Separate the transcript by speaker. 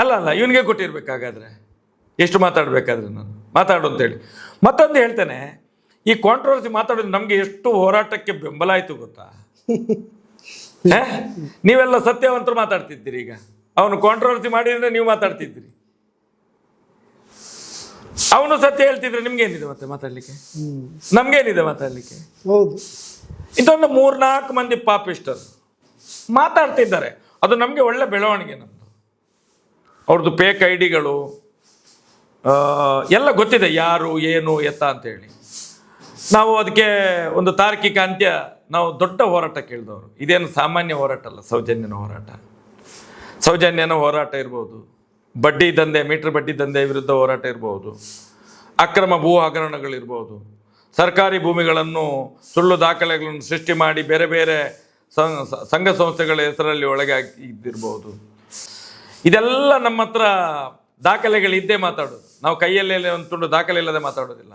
Speaker 1: ಅಲ್ಲ ಇವನಿಗೆ ಕೊಟ್ಟಿರ್ಬೇಕಾಗಾದ್ರೆ ಎಷ್ಟು ಮಾತಾಡಬೇಕಾದ್ರೆ ನಾನು ಮಾತಾಡು ಅಂತೇಳಿ. ಮತ್ತೊಂದು ಹೇಳ್ತೇನೆ, ಈ ಕಾಂಟ್ರವರ್ಸಿ ಮಾತಾಡೋದು ನಮಗೆ ಎಷ್ಟು ಹೋರಾಟಕ್ಕೆ ಬೆಂಬಲ ಆಯಿತು ಗೊತ್ತಾ? ನೀವೆಲ್ಲ ಸತ್ಯವಂತರು ಮಾತಾಡ್ತಿದ್ದೀರಿ. ಈಗ ಅವನು ಕಾಂಟ್ರವರ್ಸಿ ಮಾಡಿದ್ರೆ ನೀವು ಮಾತಾಡ್ತಿದ್ದೀರಿ, ಅವನು ಸತ್ಯ ಹೇಳ್ತಿದ್ರೆ ನಿಮ್ಗೇನಿದೆ ಮತ್ತೆ ಮಾತಾಡ್ಲಿಕ್ಕೆ? ನಮ್ಗೇನಿದೆ ಮಾತಾಡ್ಲಿಕ್ಕೆ?
Speaker 2: ಹೌದು.
Speaker 1: ಇದೊಂದು 3-4 ಮಂದಿ ಪಾಪಿಸ್ಟರು ಮಾತಾಡ್ತಿದ್ದಾರೆ, ಅದು ನಮಗೆ ಒಳ್ಳೆ ಬೆಳವಣಿಗೆ. ನಮ್ಮದು ಅವ್ರದ್ದು ಫೇಕ್ ಐಡಿಗಳು ಎಲ್ಲ ಗೊತ್ತಿದೆ, ಯಾರು ಏನು ಎತ್ತ ಅಂತೇಳಿ. ನಾವು ಅದಕ್ಕೆ ಒಂದು ತಾರ್ಕಿಕ ಅಂತ್ಯ, ನಾವು ದೊಡ್ಡ ಹೋರಾಟ ಕೇಳಿದವರು. ಇದೇನು ಸಾಮಾನ್ಯ ಹೋರಾಟ ಅಲ್ಲ, ಸೌಜನ್ಯನ ಹೋರಾಟ. ಸೌಜನ್ಯನ ಹೋರಾಟ ಇರ್ಬೋದು, ಬಡ್ಡಿ ದಂಧೆ, ಮೀಟರ್ ಬಡ್ಡಿ ದಂಧೆ ವಿರುದ್ಧ ಹೋರಾಟ ಇರ್ಬೋದು, ಅಕ್ರಮ ಭೂ ಹಗರಣಗಳಿರ್ಬೋದು, ಸರ್ಕಾರಿ ಭೂಮಿಗಳನ್ನು ಸುಳ್ಳು ದಾಖಲೆಗಳನ್ನು ಸೃಷ್ಟಿ ಮಾಡಿ ಬೇರೆ ಬೇರೆ ಸಂಘ ಸಂಸ್ಥೆಗಳ ಹೆಸರಲ್ಲಿ ಒಳಗೆ ಇದ್ದಿರ್ಬೋದು. ಇದೆಲ್ಲ ನಮ್ಮ ಹತ್ರ ದಾಖಲೆಗಳಿದ್ದೇ ಮಾತಾಡೋದು. ನಾವು ಕೈಯಲ್ಲೇ ಒಂದು ತುಂಡು ದಾಖಲೆ ಇಲ್ಲದೆ ಮಾತಾಡೋದಿಲ್ಲ.